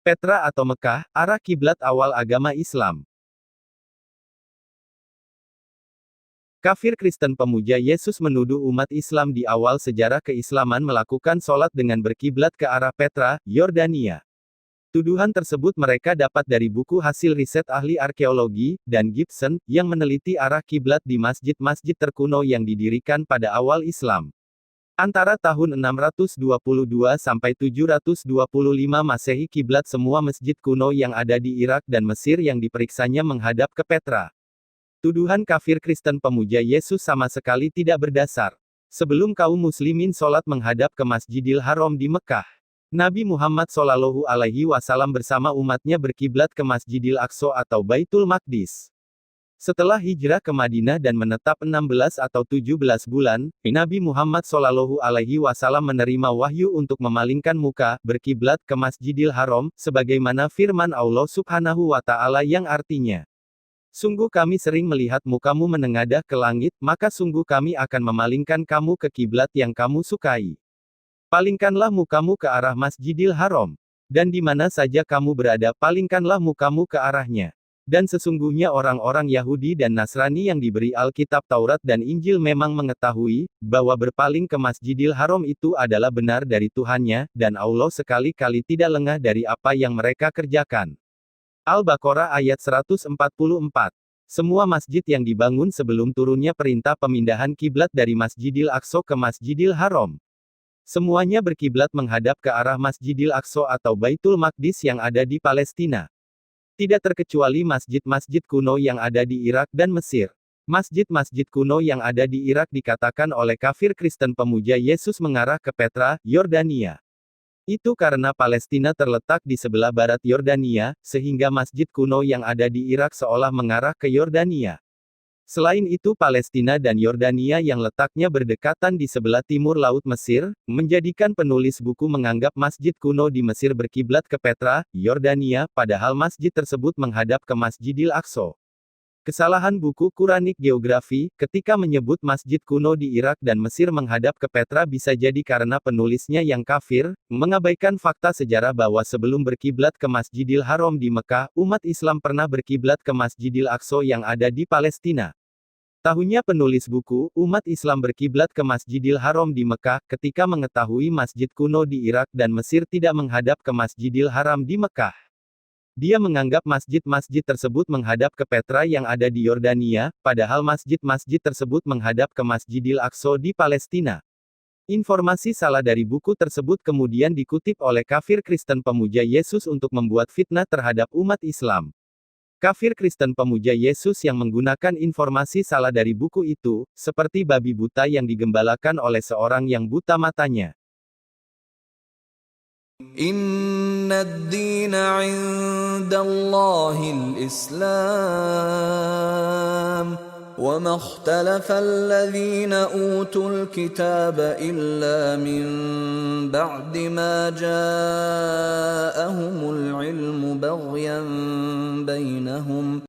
Petra atau Mekah, arah kiblat awal agama Islam. Kafir Kristen pemuja Yesus menuduh umat Islam di awal sejarah keislaman melakukan sholat dengan berkiblat ke arah Petra, Yordania. Tuduhan tersebut mereka dapat dari buku hasil riset ahli arkeologi, dan Gibson, yang meneliti arah kiblat di masjid-masjid terkuno yang didirikan pada awal Islam. Antara tahun 622 sampai 725 Masehi kiblat semua masjid kuno yang ada di Irak dan Mesir yang diperiksanya menghadap ke Petra. Tuduhan kafir Kristen pemuja Yesus sama sekali tidak berdasar. Sebelum kaum muslimin sholat menghadap ke Masjidil Haram di Mekah, Nabi Muhammad SAW bersama umatnya berkiblat ke Masjidil Aqsa atau Baitul Maqdis. Setelah hijrah ke Madinah dan menetap 16 atau 17 bulan, Nabi Muhammad SAW menerima wahyu untuk memalingkan muka, berkiblat ke Masjidil Haram, sebagaimana firman Allah Subhanahu wa Ta'ala yang artinya, "Sungguh kami sering melihat mukamu menengadah ke langit, maka sungguh kami akan memalingkan kamu ke kiblat yang kamu sukai. Palingkanlah mukamu ke arah Masjidil Haram. Dan di mana saja kamu berada, palingkanlah mukamu ke arahnya. Dan sesungguhnya orang-orang Yahudi dan Nasrani yang diberi Alkitab Taurat dan Injil memang mengetahui, bahwa berpaling ke Masjidil Haram itu adalah benar dari Tuhannya, dan Allah sekali-kali tidak lengah dari apa yang mereka kerjakan." Al-Baqarah ayat 144. Semua masjid yang dibangun sebelum turunnya perintah pemindahan kiblat dari Masjidil Aqsa ke Masjidil Haram, semuanya berkiblat menghadap ke arah Masjidil Aqsa atau Baitul Maqdis yang ada di Palestina. Tidak terkecuali masjid-masjid kuno yang ada di Irak dan Mesir. Masjid-masjid kuno yang ada di Irak dikatakan oleh kafir Kristen pemuja Yesus mengarah ke Petra, Yordania. Itu karena Palestina terletak di sebelah barat Yordania, sehingga masjid kuno yang ada di Irak seolah mengarah ke Yordania. Selain itu Palestina dan Yordania yang letaknya berdekatan di sebelah timur Laut Mesir, menjadikan penulis buku menganggap masjid kuno di Mesir berkiblat ke Petra, Yordania, padahal masjid tersebut menghadap ke Masjidil Aqsa. Kesalahan buku Quranic Geography, ketika menyebut masjid kuno di Irak dan Mesir menghadap ke Petra bisa jadi karena penulisnya yang kafir, mengabaikan fakta sejarah bahwa sebelum berkiblat ke Masjidil Haram di Mekah, umat Islam pernah berkiblat ke Masjidil Aqsa yang ada di Palestina. Tahunya penulis buku, umat Islam berkiblat ke Masjidil Haram di Mekah, ketika mengetahui masjid kuno di Irak dan Mesir tidak menghadap ke Masjidil Haram di Mekah. Dia menganggap masjid-masjid tersebut menghadap ke Petra yang ada di Yordania, padahal masjid-masjid tersebut menghadap ke Masjidil Aqsa di Palestina. Informasi salah dari buku tersebut kemudian dikutip oleh kafir Kristen pemuja Yesus untuk membuat fitnah terhadap umat Islam. Kafir Kristen pemuja Yesus yang menggunakan informasi salah dari buku itu, seperti babi buta yang digembalakan oleh seorang yang buta matanya. Inna ad-dina 'indallahil Islam, wa ma ikhtalafa alladhina utul kitaba illa min ba'di ma ja'ahumul ilmu baghyan bainahum.